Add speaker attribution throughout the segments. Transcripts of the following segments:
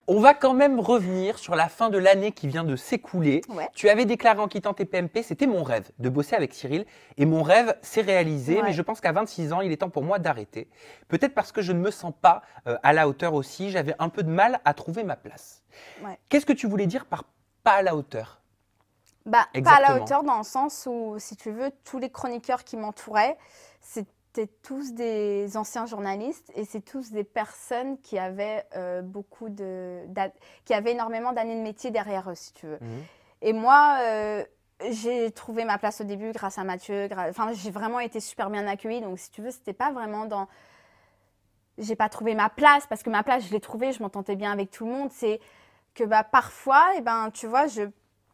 Speaker 1: On va quand même revenir sur la fin de l'année qui vient de s'écouler.
Speaker 2: Ouais.
Speaker 1: Tu avais déclaré en quittant tes PMP, c'était mon rêve de bosser avec Cyril. Et mon rêve s'est réalisé,
Speaker 2: Ouais.
Speaker 1: mais je pense qu'à 26 ans, il est temps pour moi d'arrêter. Peut-être parce que je ne me sens pas à la hauteur aussi. J'avais un peu de mal à trouver ma place.
Speaker 2: Ouais.
Speaker 1: Qu'est-ce que tu voulais dire par pas à la hauteur?
Speaker 2: Bah, pas à la
Speaker 1: Exactement.
Speaker 2: hauteur dans le sens où, si tu veux, tous les chroniqueurs qui m'entouraient, c'était tous des anciens journalistes et c'est tous des personnes qui avaient qui avaient énormément d'années de métier derrière eux, si tu veux. Et moi, j'ai trouvé ma place au début grâce à Mathieu. Enfin, j'ai vraiment été super bien accueillie. Donc, si tu veux, c'était pas vraiment dans. J'ai pas trouvé ma place parce que ma place, je l'ai trouvée, je m'entendais bien avec tout le monde. C'est que parfois, tu vois,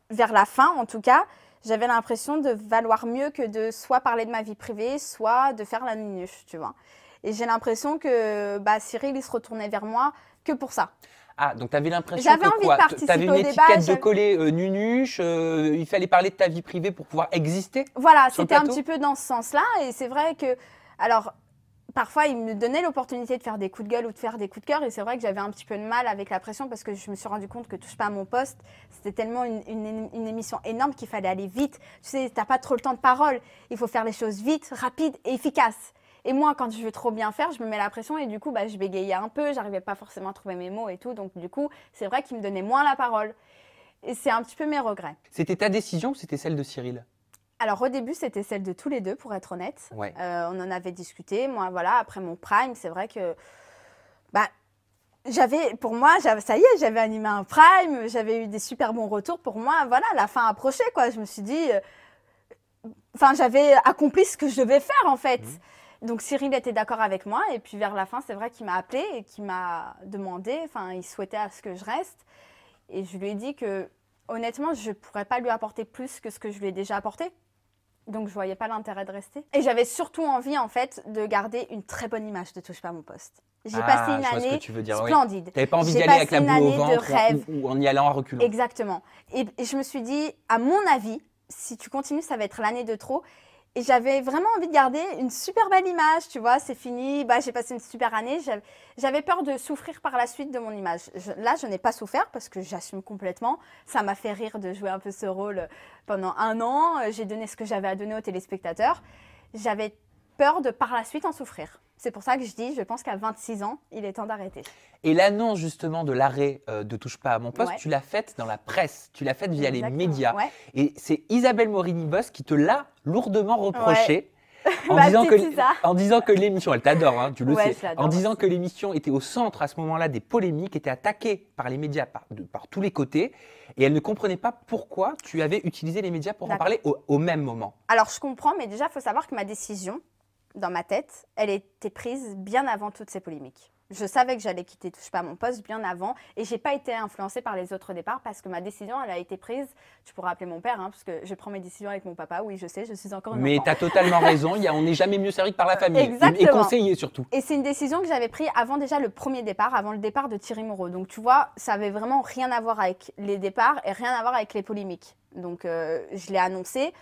Speaker 2: vers la fin en tout cas, j'avais l'impression de valoir mieux que de soit parler de ma vie privée, soit de faire la nunuche, tu vois. Et j'ai l'impression que Cyril, il se retournait vers moi que pour ça.
Speaker 1: Ah, donc tu avais l'impression
Speaker 2: J'avais
Speaker 1: que
Speaker 2: envie
Speaker 1: quoi?
Speaker 2: de participer
Speaker 1: Tu avais une
Speaker 2: au débat,
Speaker 1: étiquette de coller nunuche, il fallait parler de ta vie privée pour pouvoir exister?
Speaker 2: Voilà,
Speaker 1: sur le
Speaker 2: c'était un
Speaker 1: plateau
Speaker 2: petit peu dans ce sens-là. Et c'est vrai que, alors, parfois, il me donnait l'opportunité de faire des coups de gueule ou de faire des coups de cœur. Et c'est vrai que j'avais un petit peu de mal avec la pression parce que je me suis rendu compte que Touche pas à mon poste, c'était tellement une émission énorme qu'il fallait aller vite. Tu sais, t'as pas trop le temps de parole. Il faut faire les choses vite, rapides et efficaces. Et moi, quand je veux trop bien faire, je me mets la pression et du coup, je bégayais un peu. J'arrivais pas forcément à trouver mes mots et tout. Donc, du coup, c'est vrai qu'il me donnait moins la parole. Et c'est un petit peu mes regrets.
Speaker 1: C'était ta décision ou c'était celle de Cyril?
Speaker 2: Alors au début, c'était celle de tous les deux, pour être honnête.
Speaker 1: Ouais.
Speaker 2: On en avait discuté. Moi, voilà, après mon prime, c'est vrai que pour moi, ça y est, j'avais animé un prime, j'avais eu des super bons retours. Pour moi, voilà, la fin approchait, quoi. Je me suis dit, j'avais accompli ce que je devais faire, en fait. Donc Cyril était d'accord avec moi. Et puis vers la fin, c'est vrai qu'il m'a appelé et qu'il m'a demandé, il souhaitait à ce que je reste. Et je lui ai dit que, honnêtement, je ne pourrais pas lui apporter plus que ce que je lui ai déjà apporté. Donc, je ne voyais pas l'intérêt de rester. Et j'avais surtout envie, en fait, de garder une très bonne image de Touche pas à mon poste. J'ai passé une année splendide.
Speaker 1: Tu n'avais pas envie d'y aller avec la boule au ventre ou en y allant en reculant.
Speaker 2: Exactement. Et je me suis dit, à mon avis, si tu continues, ça va être l'année de trop. Et j'avais vraiment envie de garder une super belle image, tu vois, c'est fini, j'ai passé une super année. J'avais peur de souffrir par la suite de mon image. Là, je n'ai pas souffert parce que j'assume complètement. Ça m'a fait rire de jouer un peu ce rôle pendant 1 an. J'ai donné ce que j'avais à donner aux téléspectateurs. J'avais peur de par la suite en souffrir. C'est pour ça que je pense qu'à 26 ans, il est temps d'arrêter.
Speaker 1: Et l'annonce justement de l'arrêt de Touche pas à mon poste,
Speaker 2: Ouais.
Speaker 1: tu l'as faite dans la presse, tu l'as faite via les médias.
Speaker 2: Ouais.
Speaker 1: Et c'est Isabelle Morini-Boss qui te l'a lourdement reproché.
Speaker 2: Ouais.
Speaker 1: En disant que l'émission, elle t'adore, hein, tu le
Speaker 2: Ouais,
Speaker 1: sais,
Speaker 2: je l'adore
Speaker 1: en disant
Speaker 2: aussi.
Speaker 1: que l'émission était au centre à ce moment-là des polémiques, était attaquée par les médias par tous les côtés, et elle ne comprenait pas pourquoi tu avais utilisé les médias pour en parler au même moment.
Speaker 2: Alors, je comprends, mais déjà, il faut savoir que ma décision, dans ma tête, elle était prise bien avant toutes ces polémiques. Je savais que j'allais quitter Touche pas à mon poste bien avant et j'ai pas été influencée par les autres départs parce que ma décision, elle a été prise. Tu pourras appeler mon père, parce que je prends mes décisions avec mon papa. Oui, je sais, je suis encore une
Speaker 1: Mais
Speaker 2: enfant.
Speaker 1: tu as totalement raison, on n'est jamais mieux servi que par la famille.
Speaker 2: Exactement.
Speaker 1: Et conseillé surtout.
Speaker 2: Et c'est une décision que j'avais prise avant déjà le premier départ, avant le départ de Thierry Moreau. Donc tu vois, ça avait vraiment rien à voir avec les départs et rien à voir avec les polémiques. Donc je l'ai annoncé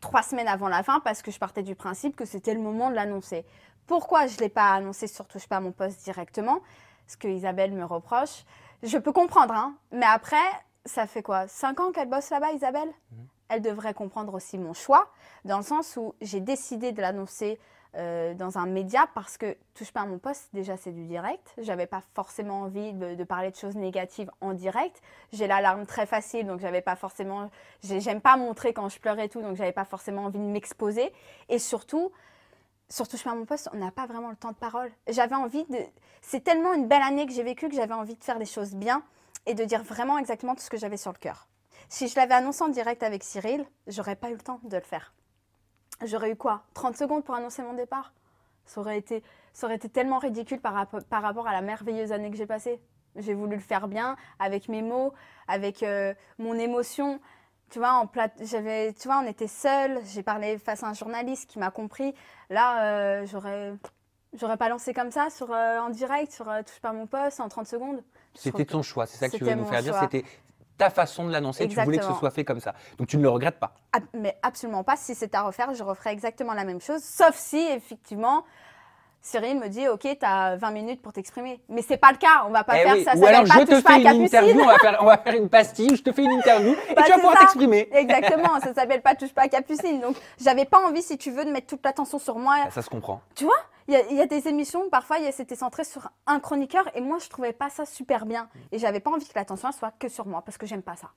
Speaker 2: 3 semaines avant la fin parce que je partais du principe que c'était le moment de l'annoncer. Pourquoi je ne l'ai pas annoncé sur Touche pas à mon poste directement? Ce que Isabelle me reproche. Je peux comprendre, mais après, ça fait quoi? 5 ans qu'elle bosse là-bas, Isabelle? Elle devrait comprendre aussi mon choix, dans le sens où j'ai décidé de l'annoncer dans un média parce que Touche pas à mon poste, déjà c'est du direct. J'avais pas forcément envie de parler de choses négatives en direct. J'ai l'alarme très facile, donc j'avais pas forcément. J'aime pas montrer quand je pleure et tout, donc j'avais pas forcément envie de m'exposer. Et surtout, sur Touche pas à mon poste, on n'a pas vraiment le temps de parole. J'avais envie de. C'est tellement une belle année que j'ai vécue que j'avais envie de faire les choses bien et de dire vraiment exactement tout ce que j'avais sur le cœur. Si je l'avais annoncé en direct avec Cyril, j'aurais pas eu le temps de le faire. J'aurais eu quoi? 30 secondes pour annoncer mon départ? Ça aurait été tellement ridicule par rapport à la merveilleuse année que j'ai passée. J'ai voulu le faire bien, avec mes mots, avec mon émotion. Tu vois, on était seuls. J'ai parlé face à un journaliste qui m'a compris. Là, j'aurais pas lancé comme ça en direct, sur Touche pas à mon poste, en 30 secondes.
Speaker 1: C'était ton choix, c'est ça que tu veux nous faire dire.
Speaker 2: Choix.
Speaker 1: C'était ta façon de l'annoncer, tu voulais que ce soit fait comme ça. Donc tu ne le regrettes pas.
Speaker 2: Mais absolument pas. Si c'était à refaire, je referais exactement la même chose. Sauf si, effectivement, Cyril me dit, ok, tu as 20 minutes pour t'exprimer. Mais c'est pas le cas, on va pas faire
Speaker 1: oui.
Speaker 2: ça.
Speaker 1: Ou alors je te fais une interview,
Speaker 2: Capucine.
Speaker 1: on va faire une pastille, je te fais une interview et
Speaker 2: Bah,
Speaker 1: tu vas pouvoir t'exprimer.
Speaker 2: Exactement, ça s'appelle pas touche pas à Capucine. Donc j'avais pas envie, si tu veux, de mettre toute l'attention sur moi.
Speaker 1: Ça se comprend.
Speaker 2: Tu vois, il y a des émissions où parfois c'était centré sur un chroniqueur et moi je trouvais pas ça super bien. Et j'avais pas envie que l'attention soit que sur moi parce que j'aime pas ça.